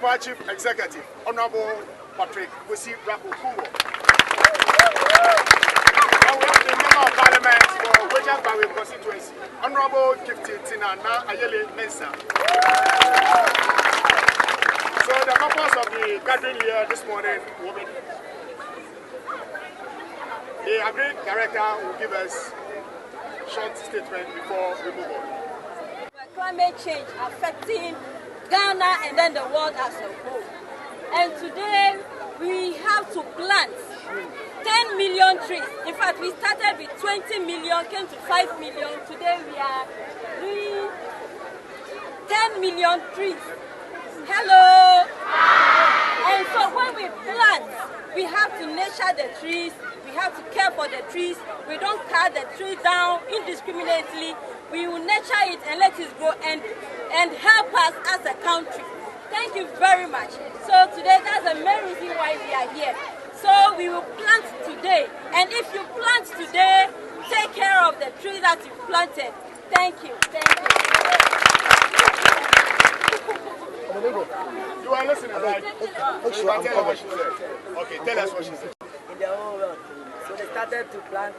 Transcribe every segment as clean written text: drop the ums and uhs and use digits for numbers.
our Chief Executive, Honorable Patrick Wisi Rakukuwo. And we have the Member of Parliament for Weija Gbawe constituency, Honorable Gifty Tina Na Ayele Mensa. So the purpose of the gathering here this morning will be the Agri Director will give us a short statement before we move on. Climate change affecting Ghana and then the world as a whole. And today we have to plant 10 million trees. In fact, we started with 20 million, came to 5 million. Today we are doing 10 million trees. Hello! And so when we plant, we have to nurture the trees, we have to care for the trees. We don't cut the tree down indiscriminately. We will nurture it and let it grow and help us as a country. Thank you very much. So today, that's the main reason why we are here. So we will plant today. And if you plant today, take care of the tree that you planted. Thank you. Thank you. You are listening, right? Tell us what she said. Okay, tell us what she said. In the whole world. So they started to plant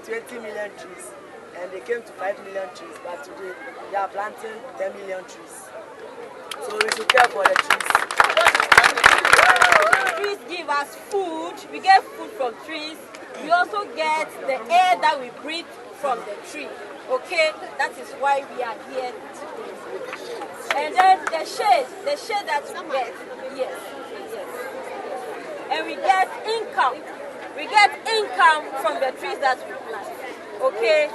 20 million trees. And they came to 5 million trees, but today they are planting 10 million trees. So we should care for the trees. Trees give us food. We get food from trees. We also get the air that we breathe from the tree. Okay, that is why we are here today. And then the shade that we get, yes. And we get income. We get income from the trees that we plant. Okay.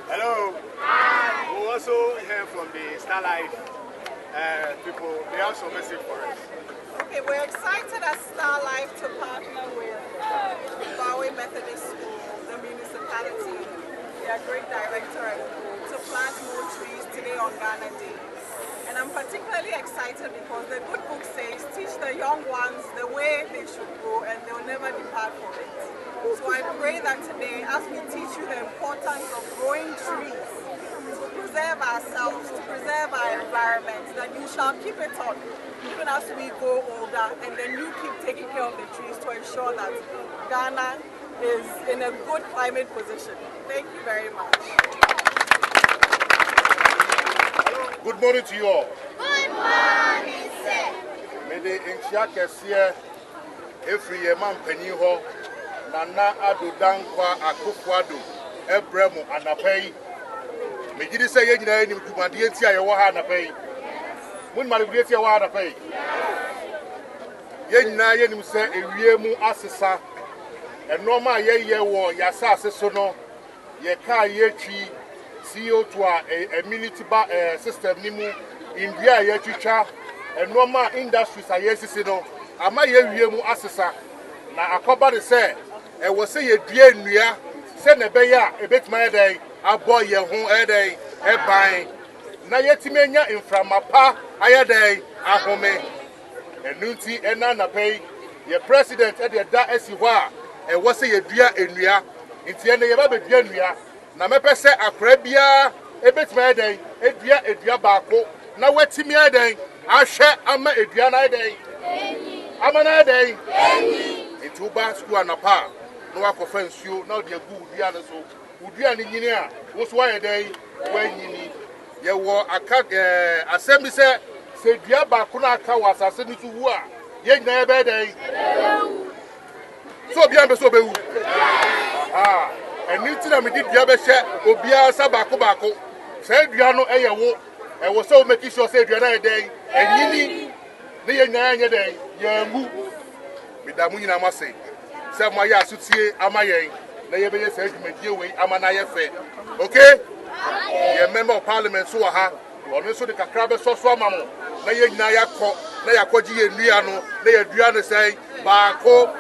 Hello. Hi. We also hear from the Star Life people. They have some message for us. Okay, we're excited at Star Life to partner with Gbawe Methodist School, the municipality, their great director, to plant more trees today on Ghana Day. And I'm particularly excited because the good book says, teach the young ones the way they should go and they'll never depart from it. So I pray that today, as we teach you the importance of growing trees, to preserve ourselves, to preserve our environment, that you shall keep it on, even as we go older, and then you keep taking care of the trees to ensure that Ghana is in a good climate position. Thank you very much. Good morning to you all. Good morning, sir. May the Inchiakesia every man penny ho, Nana Ado Dankwa Akukwado, Ebremo, and Apay. May you say, you know, you could be a Wahana pay. When my great Wahana pay. Yen Nayan say a Yemu Assessa, and Norma ye war, Yasa Sono, Yaka Yechi. CO2 a community system nimu India yechicha and normal industries are yesino ama ye mu asesa na akoba de say e wo say ye dua nnua se na be ya e betima dey abo ye ho e dey e ban na yetimenya inframapa aye dey ahome enunti ena na pay ye president e dey da asi ho a e wo say ye dua nnua nti ene ye ba be dua nnua na mepese akra bia ebetima eden edua baako na watimi eden ahwe ama edua na eden ama na eden etuba school anapa no wakofa nsuo na odi agu dua ne so udua ne nyini a wo so wa eden wanyini ye wo aka assembly se dua baako na aka wa asase ni so wu a ye nyina ebe eden so bia be so be wu and it's not me did the other share, Obia Sabako. Say, Diano, I was so making sure say, Diana day, and Yini, the 9 day, Yamu, with Damuna Massey. Say, my Yasuti, Amaye, Nayabe said, Mediaway, Amanaya Fair. Okay? A member of Parliament, Suaha, or also the Kakrabe Soswamamo, Naya Ko, Naya Koji and Liano, Naya Diana say, Bako,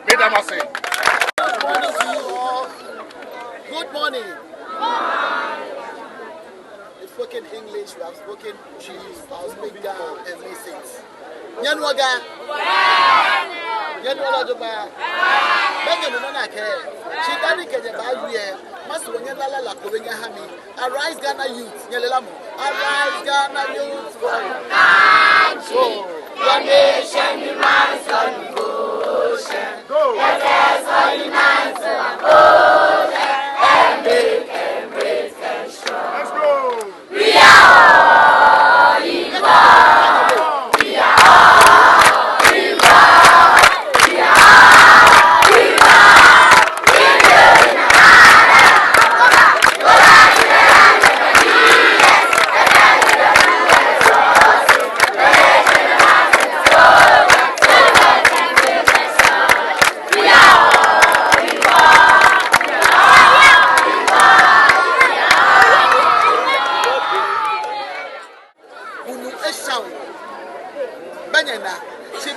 Medamase. Good morning to you all. Good morning. We've spoken English, we have spoken Cheese, I'll speak down and listen. Nyanwaga. Nyanwaga. Benga no na ke. She dani ke je ba wi e. Mas when la la ko nya ha mi. Arise Ghana youth. Nyelela mo. Arise Ghana youth for your country. Your nation demands your devotion. Let us all unite to uphold and make embrace and show. Let's go. We are all equal. We are all equal. We are all equal. We live in a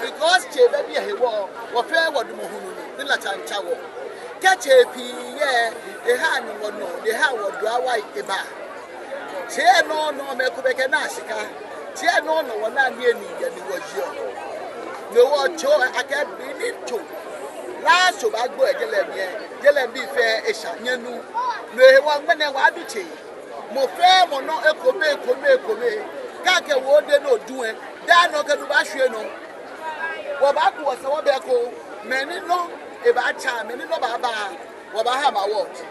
because baby he war fair what mohunu ni la chancha wo catch a pie e ha ni wo no de ha wo do awai e ba che no me ko be ke na sika che no wo na ni ani ya ni wo jio no wo cho aka bi ni to la so ba gbo jele bi fe e sha nyanu no e wo ngene wa du che mo fe mo no e ko me ka ke wo de no dun da no ke du ba hwe no Wabaku was a wabeko, many no, if I charm, many no baba, Wabahama watch.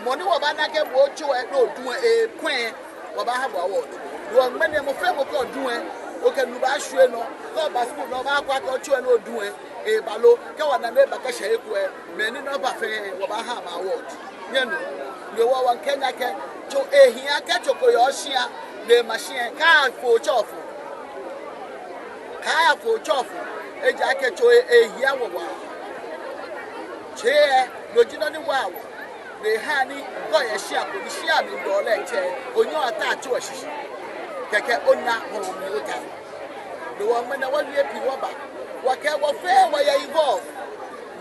Money Wabanaka watch you at no do a queen, Wabahama watch. You are many of them of doing, okay, Nubashueno, no Basco, no Maka, you and doing a balo, Kawana Bakashe, many no buffet, Wabahama watch. You are one Kenya to a here catch a Koyoshia, the machine, car for chofu. Car for chofu. A jacket to a yawa. Chair, Logina wow. The honey, go a shop with the sham in your lecture, or your attach to a shish. Kaka ona home, you can. The woman I want you to Piwaba. Whatever fair where you involved.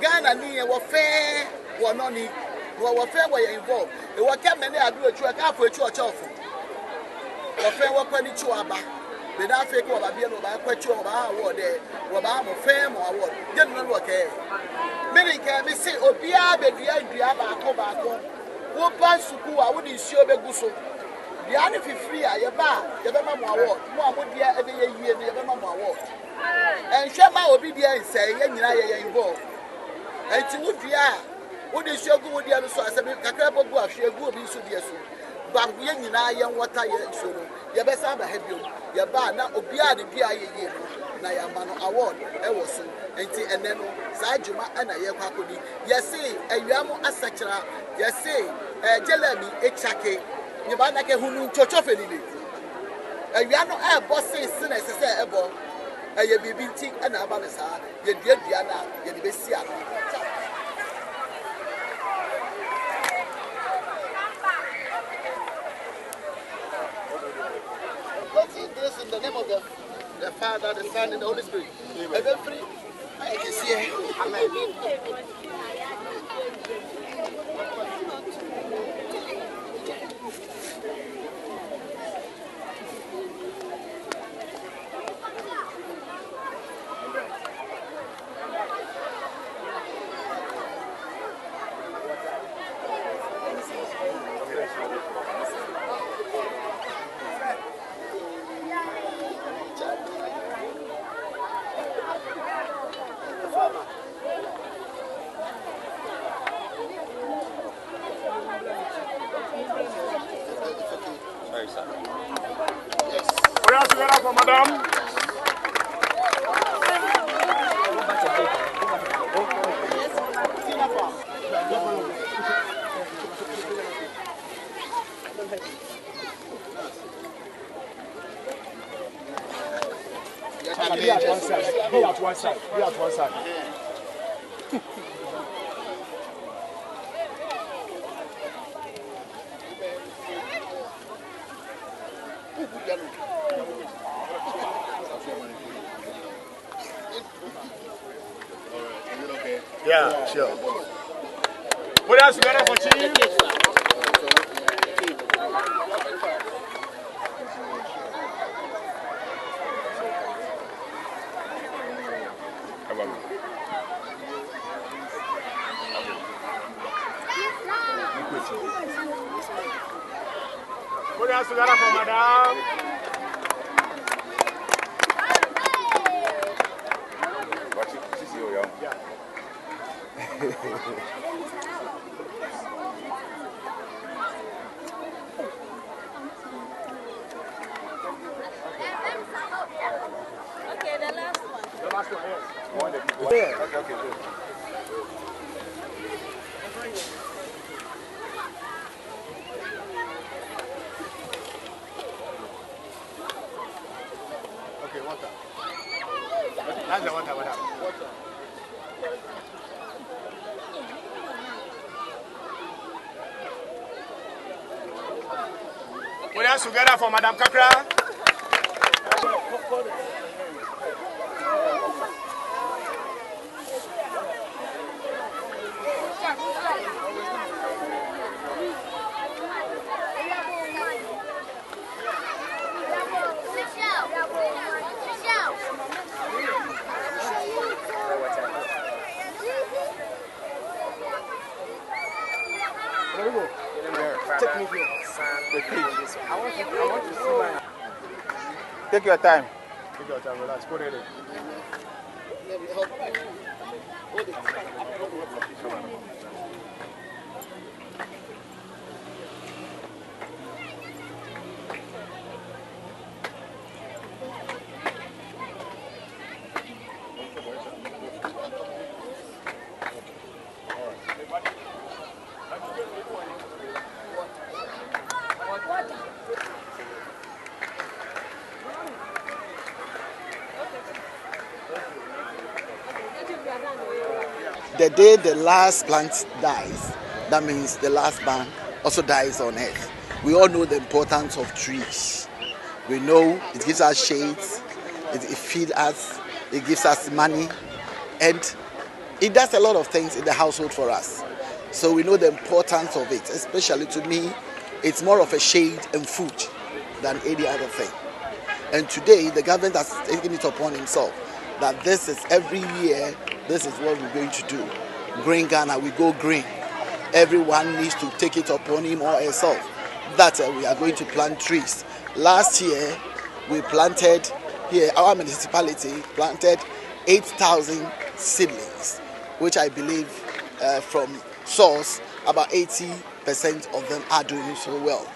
Ghana near what fair, one only, what fair where you involved. The what can many I do a truck up with your chofu. What fair what penny chuaba. The not fake what I be able to question about award there, what I'm a fame or award. Didn't know what care. Many can be say, oh, be a baby, I be a what pass to who I wouldn't show the gusso. The other free, I bar, the Bama award, more would be every year, the Bama award. And Shama will be there and say, and I involved. And to would be a would you show good the other source? I mean, Kakabo go, she will be so dear soon. But we ain't young what I so. You best have a heavy. Your bar now, Obia the PIA, Nayamano award, Ewosu, and then Sajuma and a Yakakudi. Yes, say, a Yamo Asatra, yes, say, a Jelemy, a Chake, Yabanaka Hunu Chochofeni. A Yano air bossy sinners, a ebo, a Yabi and Abanasa, your dear Diana, your Bessia. This in the name of the Father, the Son, and the Holy Spirit. And then free. I can see it. Amen. Madame. Be at one side. Be at one side. Be at one side. Yeah, sure. What else you got for cheese? Put your hands together for madam. Watch it. She's here, young. Yeah. Okay, the last one. The last one, yes. Okay, okay, good. Okay, water. That's the water, madam. Put your hands together for Madam Kakra. Take me here. I want to see my. Take your time. Take your time, relax. Put it in. The day the last plant dies, that means the last man also dies on earth. We all know the importance of trees. We know it gives us shades, it feeds us, it gives us money, and it does a lot of things in the household for us. So we know the importance of it, especially to me, it's more of a shade and food than any other thing. And today, the government has taken it upon himself that this is every year, this is what we're going to do. Green Ghana, we go green. Everyone needs to take it upon him or herself that we are going to plant trees. Last year, we planted here, our municipality planted 8,000 seedlings, which I believe from source, about 80% of them are doing so well.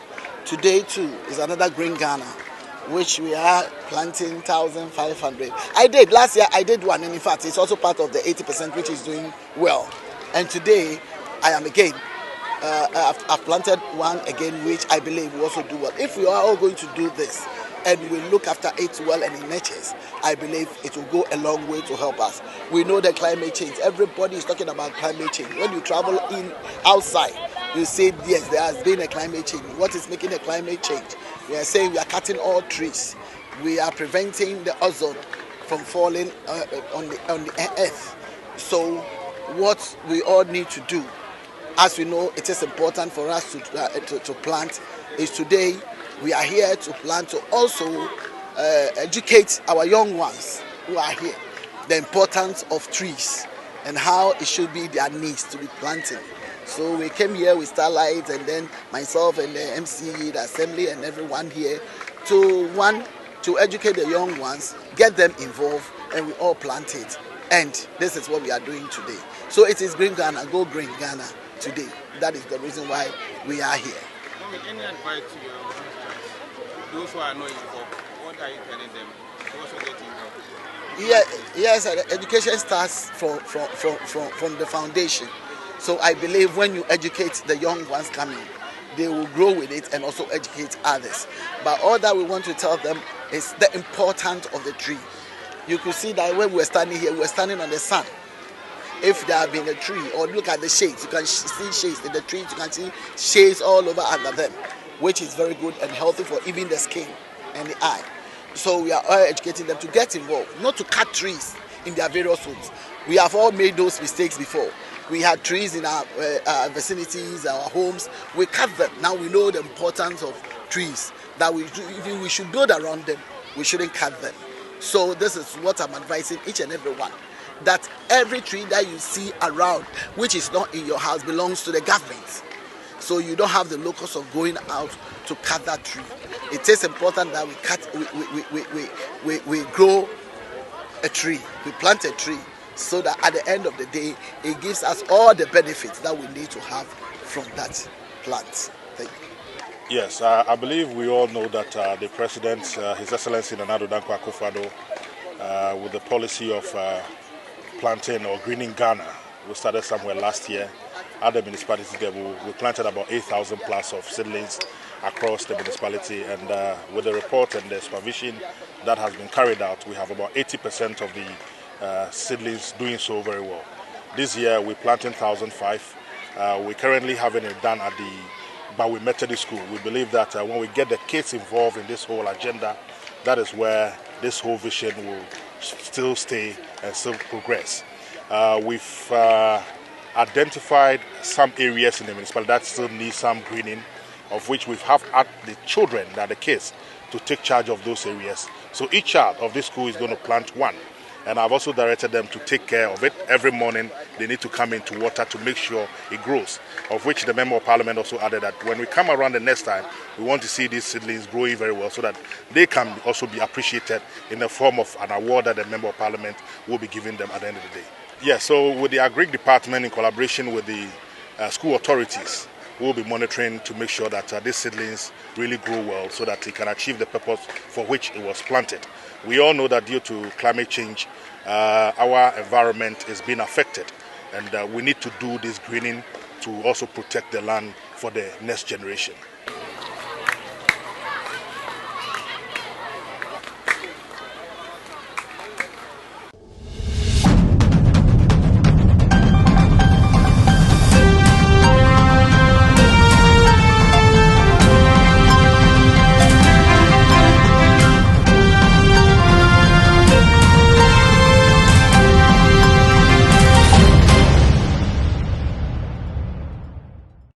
Today too is another Green Ghana, which we are planting 1,500. Last year I did one, and in fact it's also part of the 80% which is doing well. And today I am again, I've planted one again, which I believe will also do well. If we are all going to do this and we look after it well and in natures, I believe it will go a long way to help us. We know the climate change. Everybody is talking about climate change. When you travel in outside, you say yes, there has been a climate change. What is making a climate change? We are saying we are cutting all trees. We are preventing the ozone from falling on the earth. So what we all need to do, as we know it is important for us to plant, is today we are here to plant, to also educate our young ones who are here the importance of trees and how it should be their needs to be planting. So we came here with Starlight, and then myself and the MC, the assembly, and everyone here to educate the young ones, get them involved, and we all plant it. And this is what we are doing today. So it is Green Ghana, go Green Ghana today. That is the reason why we are here. Any advice to your visitors, those who are not involved, what are you telling them to also get involved? Yes, education starts from the foundation. So I believe when you educate the young ones coming, they will grow with it and also educate others. But all that we want to tell them is the importance of the tree. You could see that when we're standing here, we're standing on the sun. If there had been a tree, or look at the shades, you can see shades in the trees, you can see shades all over under them, which is very good and healthy for even the skin and the eye. So we are all educating them to get involved, not to cut trees in their various homes. We have all made those mistakes before. We had trees in our vicinities, our homes. We cut them. Now we know the importance of trees, that we should build around them. We shouldn't cut them. So this is what I'm advising each and every one. that every tree that you see around, which is not in your house, belongs to the government. So you don't have the locus of going out to cut that tree. It is important that we grow a tree, we plant a tree, so that at the end of the day, it gives us all the benefits that we need to have from that plant. Thank you. Yes, I believe we all know that the President, His Excellency Nana Addo Dankwa Akufo-Addo, with the policy of planting or greening Ghana, we started somewhere last year. Other municipalities there, we planted about 8,000 plus of seedlings across the municipality, and with the report and the supervision that has been carried out, we have about 80% of the seedlings doing so very well. This year we're planting 1,005. We're currently having it done at the Gbawe Methodist School. We believe that when we get the kids involved in this whole agenda, that is where this whole vision will still stay and still progress. We've identified some areas in the municipality that still need some greening, of which we have asked the children, that the kids, to take charge of those areas. So each child of this school is going to plant one. And I've also directed them to take care of it. Every morning they need to come into water to make sure it grows, of which the Member of Parliament also added that when we come around the next time, we want to see these seedlings growing very well so that they can also be appreciated in the form of an award that the Member of Parliament will be giving them at the end of the day. Yeah, so with the Agric Department in collaboration with the school authorities, we'll be monitoring to make sure that these seedlings really grow well so that it can achieve the purpose for which it was planted. We all know that due to climate change, our environment is being affected, and we need to do this greening to also protect the land for the next generation.